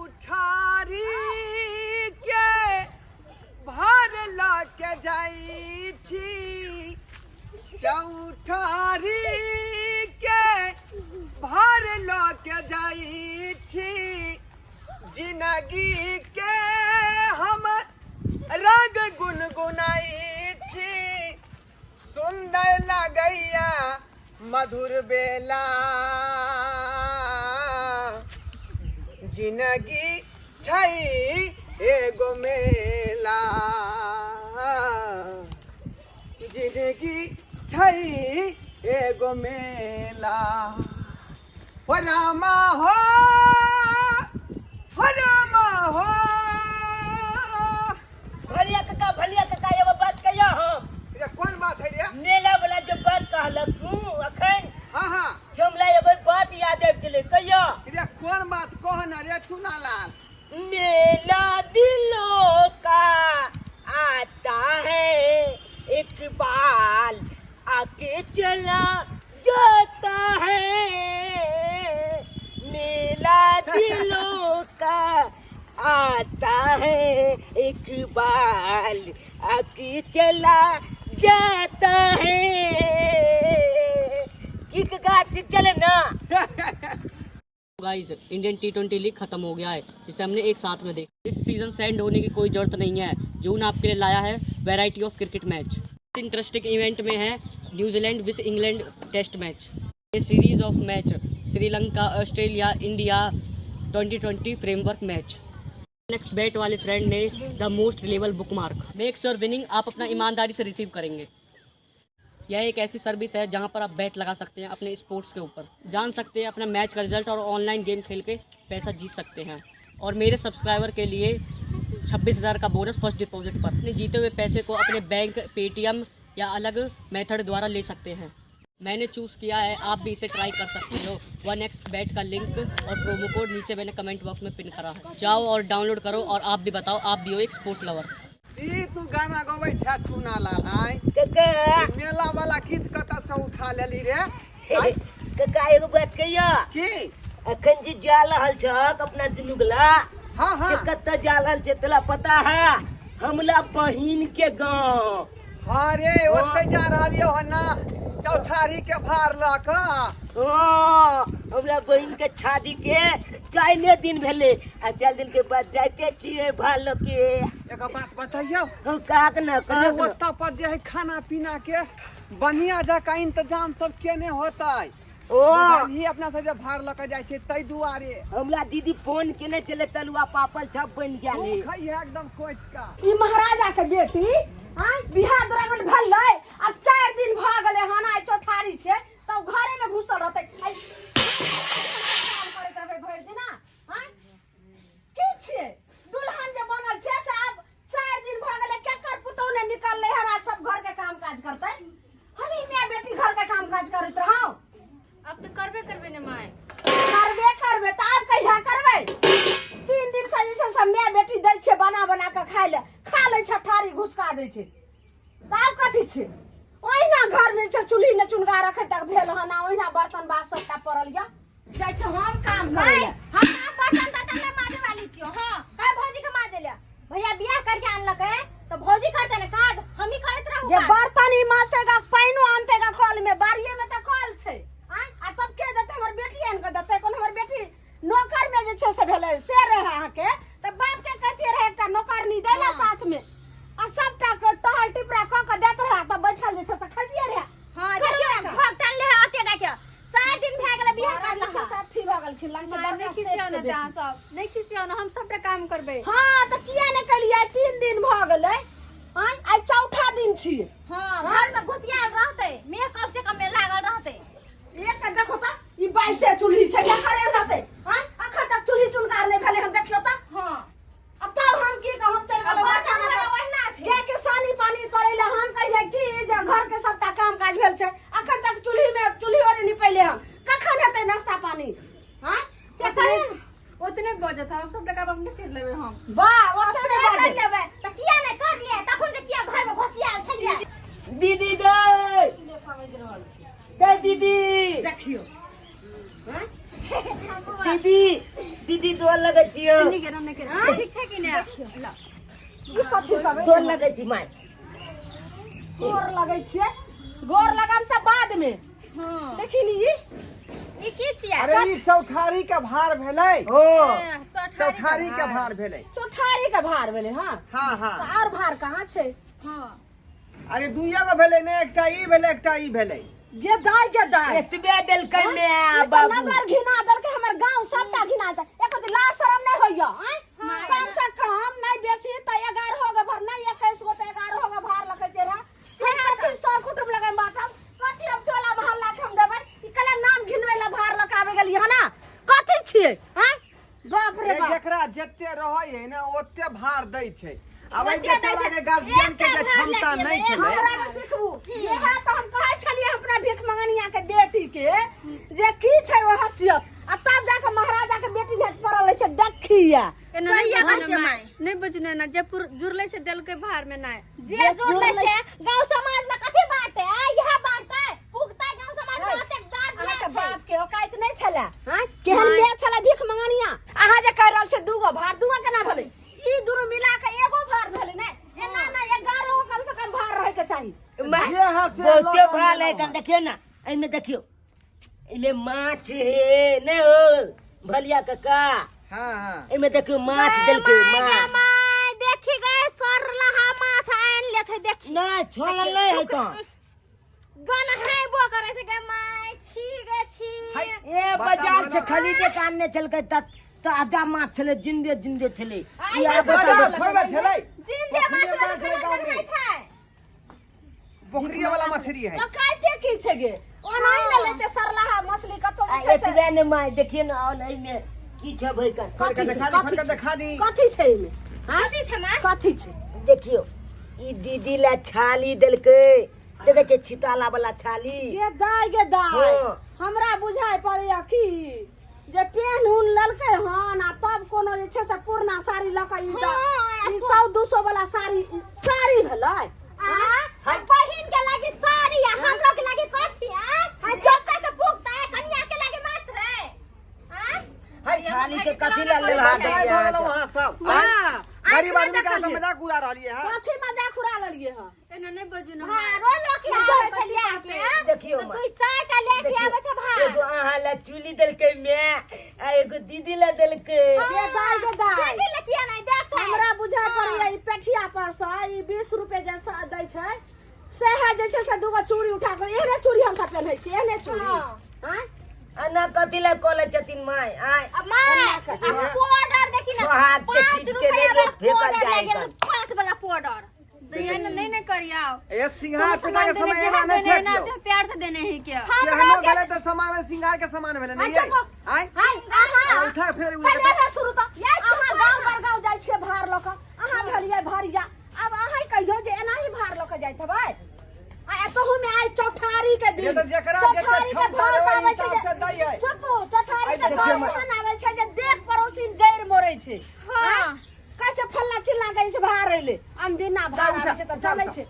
चौठारी के भार लके जाई थी, चौठारी के भार लके जाई थी, जिंदगी के हम रंग गुनगुनाई थी, सुंदर लगैया मधुर बेला, जिंदगी छई एगो मेला, जिंदगी छई एगो मेला। हो रामा हो, हो रामा हो। भलिया काका एगो बात कहिया हम। ये कौन बात है रे? मेला वाला जो बात कहलक तू अखन। हाँ हाँ। हमरा एगो बात याद आबि गेलै कहिया। ये कौन बात कह न रे चुनालाल? मेला दिलों का आता है इकबाल, आके चला जाता है। मेला दिलों का आता है इकबाल, आके चला जाता है। किक गाछ चले ना। गाइस, इंडियन T20 लीग खत्म हो गया है, जिसे हमने एक साथ में देखा। इस सीजन से एंड होने की कोई जरूरत नहीं है। जून आपके लिए लाया है वैरायटी ऑफ क्रिकेट मैच। इस इंटरेस्टिंग इवेंट में है न्यूजीलैंड विस इंग्लैंड टेस्ट मैच, ये series of match Sri Lanka Australia India 2020 framework match. Next bat वाले फ्रेंड ने the most reliable book mark. Make sure winning आप अपना ईमानदारी से रिसीव करेंगे। यह एक ऐसी सर्विस है जहां पर आप बैट लगा सकते हैं अपने स्पोर्ट्स के ऊपर, जान सकते हैं अपना मैच का रिजल्ट और ऑनलाइन गेम खेल के पैसा जीत सकते हैं। और मेरे सब्सक्राइबर के लिए 26,000 का बोनस फर्स्ट डिपॉजिट पर। अपने जीते हुए पैसे को अपने बैंक, पेटीएम या अलग मेथड द्वारा ले सकते हैं। मैंने चूज़ किया है, आप भी इसे ट्राई कर सकते हो। 1x बैट का लिंक और प्रोमो कोड नीचे मैंने कमेंट बॉक्स में पिन करा है। जाओ और डाउनलोड करो और आप भी बताओ, आप भी हो एक स्पोर्ट लवर। ई तू गाना गबै छा चुनालाल आय? काका मेला वाला गीत कतऽ से उठा लेली रे? काका एगो बात कहिया। की? अखन जे जा रहल छक अपना दुनुगला, हाँ हाँ। से कत्ता जा रहल छै तोला पता है? हमला बहिन के गांव। हाँ रे, ओते जा रहलियो ह ना, चौठारी के भार ल क। हाँ, हमरा बहिन के शादी के 4 दिन भेले आ 4 दिन के बाद जाते छिए भालो के। एक बात बताइयो, हम काक न अरे कर ओत्ता पर जे है खाना पीना के बढ़िया जका इंतजाम सब केने होतै? ओ ही अपना से जे भार ल क जाय छै तै दुआरे। हमरा दीदी फोन केने चले तलुआ पापड़ सब बन गेलै। तू खइहे एकदम कोच का। ई महाराजा के बेटी बिहार दुरागमन भलै, अब 4 दिन भ गेलै हन, आइ चौठारी छै त घरे में घुसल रहतै। आइ काम करैत रहबै भरि दिन ना। की छै दुल्हन जे बनल छै से अब 4 दिन भ गेलै, केकर पुतौ ने निकललै हमरा सब घर के काम काज करतै। हम ई माय बेटी घर के काम काज करैत रहौ। अब तो करबे ने माय। करबे त आब कहिया करबै? 3 दिन से जे छै माय बेटी दै छै बना बना के खाय ले, खा लै छै थारी घुसका दै छै। त आब कथी छै? ओहिना घर में छै चूल्ही ने चुनगा रखे तक भेल हन, ओहिना बर्तन बास सबटा पड़ल या। जाइ छै हम काम करै ले। हम बर्तन तर्तन में माजे वाली छियो। हां, है भौजी के माजे ले। भैया बियाह करके आनलक है तो भौजी करते ने काज, हम ही करत रहू। ये बर्तन ही मातेगा, पाइनो आनतेगा कल में, बारिये में त कल छै। आ तब के देते? हमर बेटी आन के देते? कोन हमर बेटी नौकर में जे छै से भेलै से रहे अहाँ के त बाप के कथि रहे एकटा नौकरनी दैला साथ में, आ सबटा के टहल टिपरा क के देत रहे त बैठल जे छै से खइते रहे। हां, देखियो भोग तन ले आते का के 4 दिन भए गेलै बियाह करला से साथी भ गेल खिलंग छै बड़का सेठ के बेटी। सब नहीं खिसियो ना, हम सबटा काम करबे। हां त किया ने कलियै? 3 दिन भ गेलै, आइ चौथा दिन छियै। हां, घर में घुसियाल रहते, मेकअप से कम लागल रहते। एकटा देखो त ई 22 चूल्ही छै, क्या करे रहते? अखन तक चूल्ही चुनकार नहीं भेले, हम देखियो त। हां, अब तब हम की कहम? चल गेलै बच्चा वाला ओहिना छै। के के सानी पानी करे ले हम कहिए कि जे घर के सबटा काम काज भेल छै, अखन तक चूल्ही में चूल्ही और नहीं पहिले हम कखन हेतै नाश्ता पानी? हां से कहियो ओतने बजत हम सबटा काम हम कर लेबै हम। वाह, ओतने कर लेबै त किया ने कर लिए? तखन से किया घर में घुसियाल छलिए? दीदी दे समझ रहल छी दे दीदी देखियो। दीदी तो लगे छियो ठीक छै कि नै ई कथि सब तो लगे छी माय गोर लगै छियै गोर लगाम त बाद में हां देखिनी ई की छियै अरे ई चौठारी के भार भेलै हो चौठारी के भार भेलै चौठारी के भार भेलै हां हाँ हाँ और भार कहाँ छै हां अरे दुइया गो भेलै ने एकटा ई भेलै एकटा ई भेलै जे दाय एतबे देलकै हाँ? मैं ये तो बाबू नगर घिना देलकै हमर गांव सबटा घिना दे एक लाज शरम नहीं होइया कम से कम नहीं बेसी त 11 होगा भर नहीं 21 गो त 11 होगा भार लखै तेरा हम कथि सर कुटुम लगे बाटम कथि अब टोला मोहल्ला के हम देबै ई कला नाम घिनवे ला भार लकावे गेली है ना कथि छियै हैं बाप रे बाप जेकरा जत्ते रहै है ना ओत्ते भार दै छै अब एते चला के गार्जियन के जे क्षमता नहीं छलै हमरा में सिखबू ये है तो हम कहै छलिए अपना भीख मंगनिया के बेटी के जे की छै ओ हसियत आ तब जाके महाराजा के बेटी भेट पड़ल छै देखिया सही बात छै माय नहीं बचने ना जब जुड़ले से दिल के भार में ना जे जुड़ले से गांव समाज में कथि बांटते है यह बांटते पुगता गांव समाज में ओते दाद अहाँ दिया के छै बाप के औकात नहीं छले हैं केहन ले छले भीख मंगनिया अहाँ जे कह रहल छै दूगो भार दूगो केना भेलै ई दुनु मिला के एगो भार भेलै ने एना ना 11 गो कम से कम भार रहे के चाहिए जे हसे बहुते भाल है कन देखियो ना एमे देखियो एमे माछ है ने हो भलिया कका हाँ हाँ एमे देखियो माछ देलकै माछ माय देखि गए सर लहा माछ आन ले छै देखि ना छोड़ल नहीं है कौन गन है बो करे से गे माय छी गे छी ए बाजार से खरीदे के आनने चलकै तक ताजा माछ छले जिंदे छले ई आबे छोड़बे छलै जिंदे माछ लगे खाइ छै पोखरी वाला मछली है औकाते की छै गे ओनाही न लेते सरलाहा मछली कतो जे छै से एतबे ने माय देखिए ना ऑनलाइन में की छै भई कन फड़ दिखा दी कथि छै एमे कथि छै माय कथि छै देखियो ई दीदी ला छाली देलकै देखे छै छिताला वाला छाली गे दाय हाँ। हमरा बुझाय पड़ैया की जे पेन उन ललकै हन आ तब कोनो जे छै से पुरना साड़ी लकै ई 100 200 वाला साड़ी भेलै बहिन के लागी साड़ी आ हम लोग के लागी कथि है चौका से पुगता है कन्या के लागी मात्र है हाय छाली के कथि ला लेला भगल वहां सब हां गरीब आदमी का मजाक उड़ा रहलिए हां कथि मजाक उड़ा लेलिए हन एना नहीं बचने हां रो लो के आवे छै लिया के देखियो तू चाय का लेके आवे छै भाई एगो अहाँ ला चूली देलकै मैं आ एगो दीदी ला देलकै गे दाय दीदी लकिया नहीं देख हमरा बुझाय पड़ैया ई पेठिया पर से ई 20 रुपए जैसा दै छै सेहे जे छै से दूगो चूड़ी उठा के एहने चूड़ी हम सब पहिनै छी एहने चूड़ी हैं अना कथि ला कॉले छथिन माय आय माय पाउडर देखि ना हाथ के चीज के ले लोग फेंकल जाएगा 5 वाला पाउडर नहीं करिया ए सिंगार पिटा के समय एना नहीं फेंक देना दियो से प्यार से देने ही क्या ये हनो भेले त सामान में सिंगार के सामान भेले नहीं है आय हां उठा फेर पहले शुरू तो अहाँ गांव पर गांव जाइ छियै भार ल के अहाँ भेलियै भरिया अब अहाँ कहियो जे एना ही भार ल के जाइत हेबै आ एतहु में आइ चौठारी के दिन ये तो जेकरा चौठारी के भार आबै छै से दै है चुपू चौठारी के देखिए भार मैं- एहन आबै छै जे देख पड़ोसिन जैर मोरै छै हां कहै छै फल्ला चिल्ला गई छै भार एले अनदिना भार आबै छै त चलै छै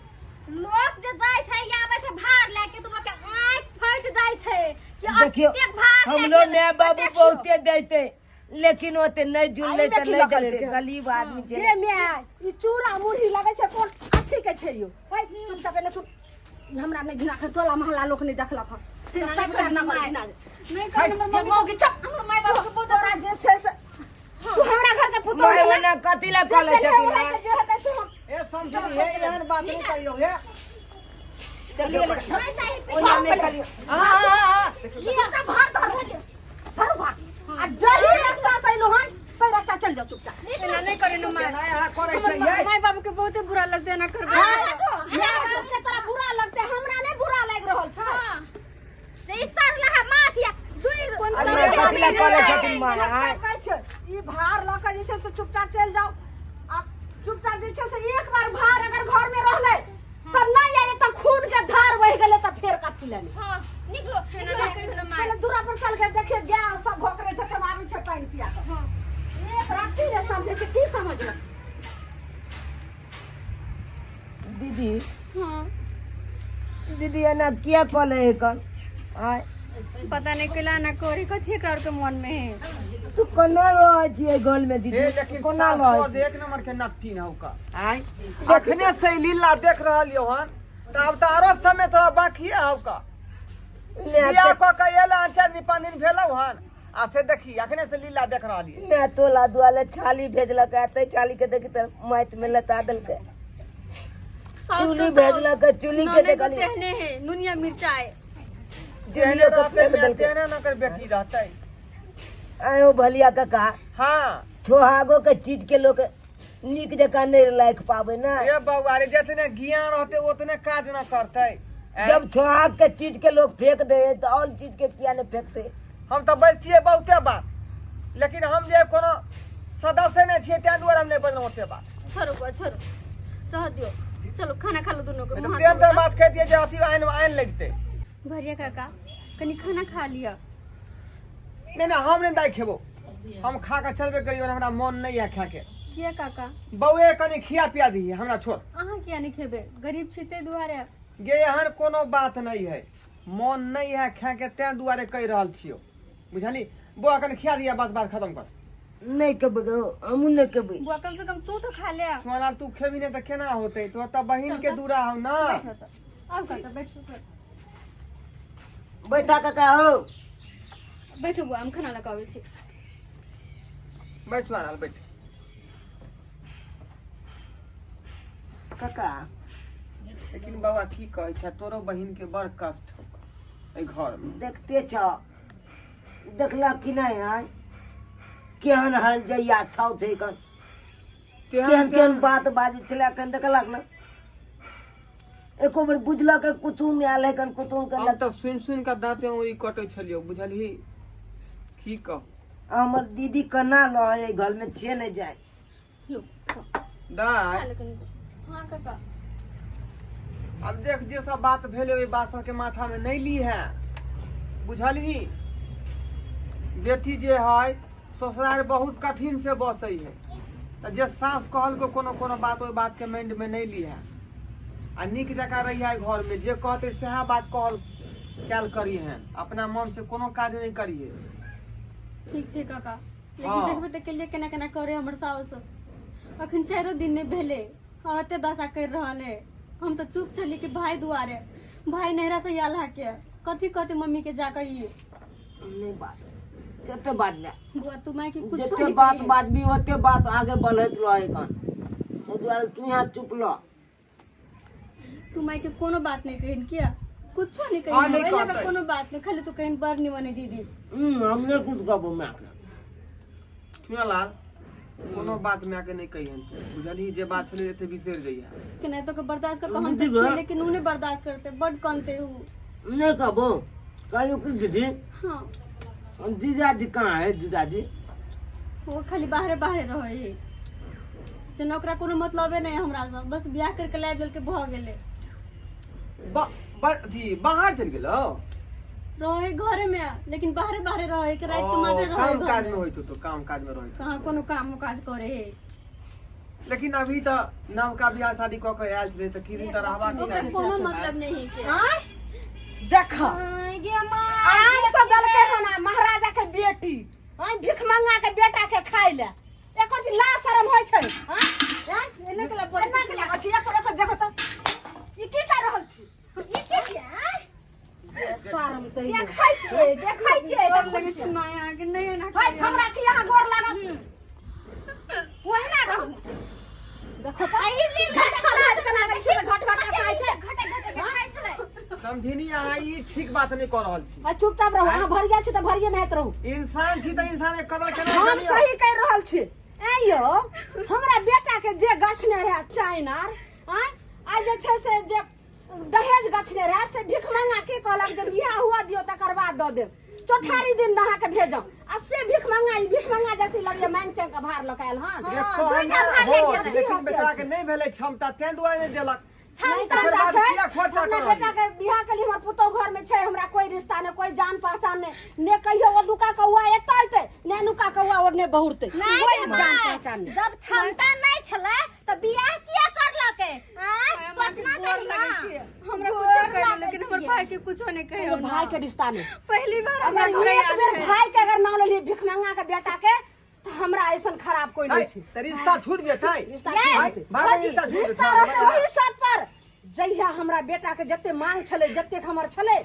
लोग जे जाय छै आवे छै भार लेके तुम लोग के आंख फट जाय छै कि देखियो अतेक भार हम लोग मैं बाबू बहुते देते लेकिन ओते नहीं जुड़ले त नहीं देते गरीब आदमी गे जे मैं ई चूड़ा मुरही लगै छै कोन अथी के छै यो है तुम सब पहले सुन ई हमरा नहीं घिना के टोला मोहल्ला लोक नहीं देखलक ह सब करना घिना नहीं कर नंबर मम्मी के चप हमर माय बाबू के बोतरा जे छै से तू हमरा घर के पुतौ माय वना कथि ला कॉले छथिन जे हेतै से हम ए समझी है एहन बात नहीं कहियो है नहीं चाहिए ओना नहीं करियो ये त भार धर दे धर भार आ जही रास्ता से लो हन तो रास्ता चल जाओ चुपचाप एना नहीं करे ना माय ना यहाँ करे चाहिए माय बाबू के बहुते बुरा लगते ना करबे हमरा के तरह बुरा लगते हमरा नहीं बुरा लाग रहल छै ते सर लहा माछ या दुई अरे कथि ला कॉले छथिन माय आय कहै छै ई भार ल के जे छै से चुपचाप चल जाओ आ चुपचाप जे छै से एक बार भार अगर घर में रहले त नहीं आए त खून के धार बह गेले त फेर कथि लेनी हां निकलो एना नहीं करे ना माय पहले दूरा पर चल के देखिए गाय सब भोकरे थे तब आबै छै पानी पिया के हां एक राती रे समझे छै की समझ दीदी दीदी एना किया कॉले है कन आय पता नहीं केला ना कोरी कथी एकरा के मन में है। तू कोना रह छिए गोल में दीदी हे लेकिन कोना सास रह एक नंबर के नट्टी ना होका आई अखने से लीला देख रहल यो हन त अब तारो समय थोड़ा बाकी है होका बिया को कयला आचा निपानी भेलौ हन आ से देखी अखने से लीला देख रहल ये मैं तोला दुआले छाली भेजलक आते छाली के देखी त माइट में लता देलके चुली भेजलक चुली के देखली कहने है नुनिया मिर्चाई जेहने रहते में तेहने न कर बेटी रहते आयो भलिया काका हां छोहागो के चीज के लोग निक जका नहीं लायक पावे ना ये बउआरे जितने ज्ञान रहते उतने काज न करते जब छोहाग के चीज के लोग फेंक दे तो और चीज के किया नहीं फेंकते हम तो बचतिए बहुते बात लेकिन हम जे कोनो सदस्य नहीं छिए त्या दुआरे हम नहीं बजनो ओते बात छोड़ो रह दियो। चलो खाना खा लो दोनों को। तो मुँह प्रेम हाथ तो धो लो। बात कहती है जे अथी आइन लगते भरिया काका कनी खाना खा लिया। नहीं हम नहीं दाई खेबो हम खा के चलबे करियो और हमरा मन नहीं है खा के किया काका बउए कनी खिया पिया दी हमरा छोड़ अहाँ किया नहीं खेबे गरीब छिते दुआरे। गे एहन कोनो बात नहीं है मन नहीं है खा के ते दुआरे कह रहल छियो बुझली बुआ कनी खिया दिया बस बात खत्म कर नहीं कब हम नहीं कब बुआ कम से कम तू तो खा ले। सोना तू खेबी नहीं तो केना होते तो त बहिन के दूरा हो ना बैठो तो अब काका बैठो बैठा काका हो बैठो बुआ हम खाना लगावे छी। बैठ वाला बैठ काका लेकिन बाबा की कहै छै तोरो बहिन के बड़ कष्ट हो ए घर में देखते छ देखला कि नहीं है केहन हल जइया छौ छै कन केहन केहन बात बाजे छला कन देखलक ना एको बेर बुझलक कुतुम आयल है कन कुतुम के हम तो सुन के दांते उरी कटै छलियो बुझलही की कह हमर दीदी कना लहे घर में छे नहीं जाए लो दाई लेकिन हाँ काका अब देख जे सब बात भेले ओई बात सब के माथा में नहीं ली है बुझलही बेटी जे है ससुराल बहुत कठिन से बसई है त जे सास कहल को कोनो बात ओई बात के माइंड में नहीं ली है आ निक जका रही है घर में जे कहते सेहा बात कहल कैल करी है अपना मन से कोनो काज नहीं करिए ठीक छै काका लेकिन हाँ। देखबे त केलिए केना केना करे हमर साउस अखन 4 दिन ने भेले और एते दशा कर रहल है। हम तो चुप छली कि भाई दुआरे भाई नहरा से आल के कथी मम्मी के जा कहिए नहीं बात जते बात नहीं बुआ तू माई की कुछ जते बात बात भी होते बात आगे बढ़त रहे कन तो द्वारा तू यहाँ चुप ल तू माई के कोनो बात नहीं कहिन किया कुछ नहीं हाँ, नहीं कहिन एला कहतै। कोनो बात नहीं खाली तू कहिन बर नहीं बने दीदी। हमने कुछ कहबो मैं चुनालाल कोनो बात में आके नहीं कहियन बुझली जे बात छले एते बिसर जइया कि नहीं तो के बर्दाश्त कर हम दीदी तो बा। छी लेकिन उन्हें बर्दाश्त करते बड कानते हो। नहीं कहबो कहलो कि दीदी हाँ जीजाजी कहाँ है जीजाजी वो खाली बाहरे रहे है जन ओकरा कोनो मतलबे नहीं हमरा से बस बियाह करके लाइब लेल के भ गेले बाहर चल गेलो रहे घरे में लेकिन बाहरे रहे के रात के माथे रहे काम काज घर में में होइत तो काम काज में रहित कहाँ कोनो काम काज करे है। लेकिन अभी तो नवका बियाह शादी क के आयल छले त किरी त रहबा के ओकर चाही कोनो मतलब नहीं है देख गे माँ आम से दलके हना महाराजा के बेटी भिख मंगा के बेटा के खाइ ले एकर की ला शरम होय छै एने के लागै छै एकर देखो त ई की कर रहल छी ई के छियै शरम त देखै छियै लगे छै माया के नहीं ना हाय हमरा की यहाँ गोर लागब ओहिना रहू देखो त आई ले घट खराज कना के छै घट घट के खाइ छै घटे के खाइ छलै समझिनी अहाँ ई ठीक बात नहीं कर रहल छी आ चुपचाप रहू अहाँ भरिया छी त भरिए नहत रहू इंसान छी त इंसान के कदर केना हम जानियो सही कह रहल छी ए यो हमरा बेटा के जे गछने रहे चाइनार आ जे छै से जे दहेज गछने रहे से भिख मंगा के कहलक जे बियाह हुआ दियो तकर बाद द देब चौठारी दिन नहा के भेजम आ से भिख मंगा जति लगिए मांग चंग के भार लकायल हन ये हाँ, कहना दुइटा भाग हो, गेल। लेकिन बेटा के नहीं भेले क्षमता तें दुआरे नहीं देलक नहीं तकर चलता बाद छै किया खर्चा अपना करल? बेटा के बियाह के लिए हमर पुतो घर में छै हमरा कोई रिश्ता ने कोई जान पहचान ने कहियो ओ लुका कौआ एतै ने नुका कौआ और ने बहुरते नहीं कोई गे जान माँ पहचान ने जब क्षमता नहीं छलै त बियाह किया करलकै सोचना गोर चाहिए लगे ना छियै हमरा गोर कुछ कहे लागै लेकिन हमर छियै। भाई के कुछो नहीं कहे भाई के रिश्ता में पहली बार अगर हमरा एक याद बेर है। भाई के अगर नाम ले लिए भिखमंगा के बेटा के तो हमरा ऐसा खराब कोई नहीं छै तो रिश्ता छूट जेतै रिश्ता ये, छूट जेतै। भाई रिश्ता छूट रिश्ता रहतै वही शर्त पर जहिया हमरा बेटा के जते मांग छले जते हमर छले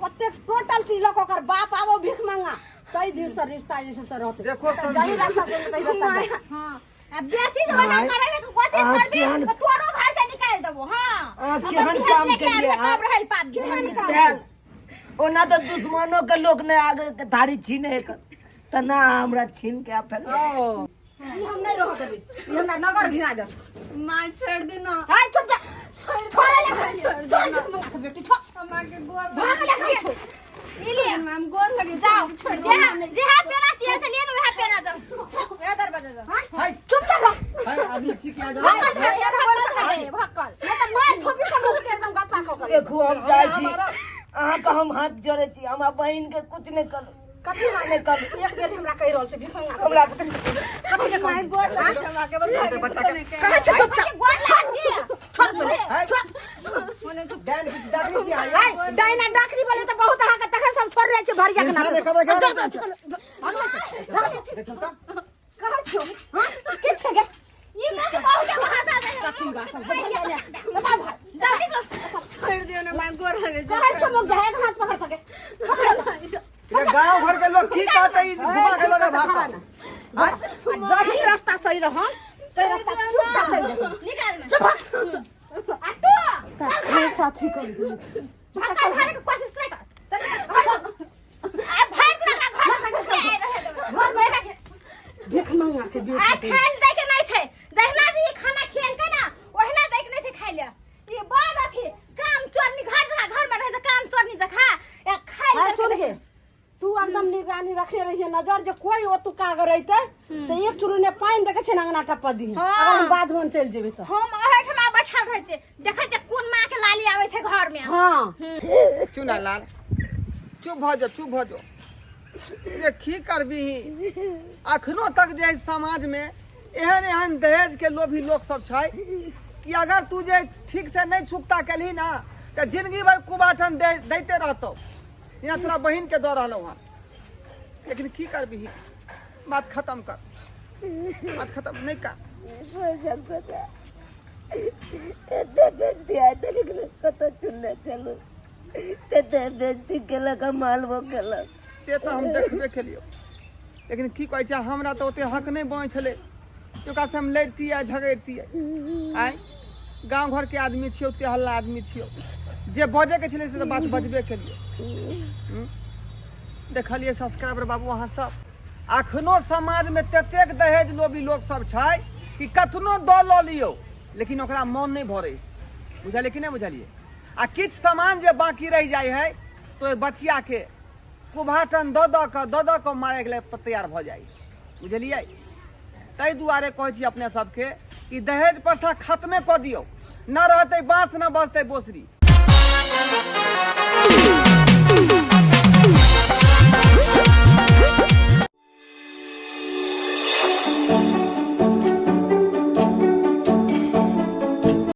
ओते टोटल चीज लक ओकर बाप आबो भीख मांगा तई दिन से रिश्ता जैसे से रहते देखो जही रास्ता से तई रास्ता जाए। हां अब बेसी जमाना करे के कोशिश करबी तो तोरो घर से निकाल देबो हां केहन काम केलिए तब रहल पाप केहन काम देख ओना तो दुश्मनों के लोग ने आगे के धारी छीने के त ना हमरा छीन के फेर ओ ई हम नहीं रह देबी ई हमरा नगर घिना दे मां छोड़ दे ना हाय चुप जा छोड़ ले छोड़ बेटी छोड़ हमरा के गोर भाग ले जाई छै इलिए मैम गोर लगे जाओ छोड़ जेहा पेना सिया से लेन वहा पेना जाओ ए दरवाजा जा हाय चुप जा हाय आदमी ठीक आ जा भक्कल मैं तो मार थोपी सब लोग के एकदम गप्पा को कर देखू हम जाय छी अहाँ के हम हाथ जोड़े छी हमरा बहिन के कुछ नहीं कर कथी माने कर एक बेर हमरा कहि रहल छै भिखमंगा हमरा कथी के कहि गोर लगे हमरा के बच्चा नहीं कहे कहै छै चुप जा गोर लाग दिए छोड़ दे हाय मने तो डाल के दादी जी आया हाय डायना डाकरी बोले तो बहुत अहाँ के तखे सब छोड़ रहे छै भरिया के नाम इंसान देखो देखो कहै छौ हां के छै गे ये मुझे बहुत भाषा दे कथी भाषा बता भाई जा छोड़ दियो ना मैं गोर लगे कहै छौ लोग जाए हाथ पकड़ सके ये गांव घर के लोग की कहते ई घुमा के लोग भागता हाय जही रास्ता सही रह सही रास्ता चुप कर दे निकाल में चुप अटो तखे साथी कर दे भक्कल घरे के कोशिश नहीं कर आ भाग ना घर में घुसे आए रहे दे घर में रखे देख मंगा के आ बेटी खाइल दे के नहीं छे जहिना जी खाना खेल के ना ओहिना दे के नहीं छे खाइ ले ये बड़ अथी काम चोरनी घर में रहे से काम चोरनी जखा या खाइल हां दे सुन गे तू एकदम निगरानी रखे रहिए नजर जे कोई ओ तू कागर रहते तो एक चुरुने पानी देखे छै अंगना टप्पा दी अगर हम बाद में चल जेबे तो हम ओहे ठमा बैठल रहे छे देखे छे कोन मां के लाली आवे छे घर में हां चुना लाल चुप भ जा ये की करबी अखनो तक जे समाज में एहन एहन दहेज के लोभी लोग सब छै कि अगर तू जे ठीक से नहीं छुपता कलही ना तो जिंदगी भर कुबाठन देते रहतो यहाँ तोरा बहन के दऽ रहलो हन लेकिन की करबी बात खत्म कर बात खत्म नहीं कर एते बेइज्जती आय ते लेकिन कत चुनने चलो तेते बेइज्जती केलक मालबो केलक से तो हम देखबे केलियो लेकिन की कहै छै हमरा तो ओते हक नहीं बनै छले ओकरा से हम लड़तियै झगड़तियै आय गांव घर के आदमी छियो ओते हल्ला आदमी छियो जे बजे के छले से तो बात बजबे केलियो देखलिए सब्सक्राइबर बाबू अहाँ सब अखनो समाज में ततेक दहेज लोभी लोग सब छै कि कतनो दऽ लऽ लियो लेकिन ओकरा मन नहीं भरे बुझलिए कि नहीं बुझलिए आ किछ सामान जे बाकी रह जाय है तो ओइ बचिया के कुभाटन दऽ कऽ मारे के लिए तैयार भ जाय बुझलिए ताहि दुआरे कहै छी अपने सबके कि दहेज प्रथा खत्मे कऽ दियौ न रहतै बाँस न बजतै बोसरी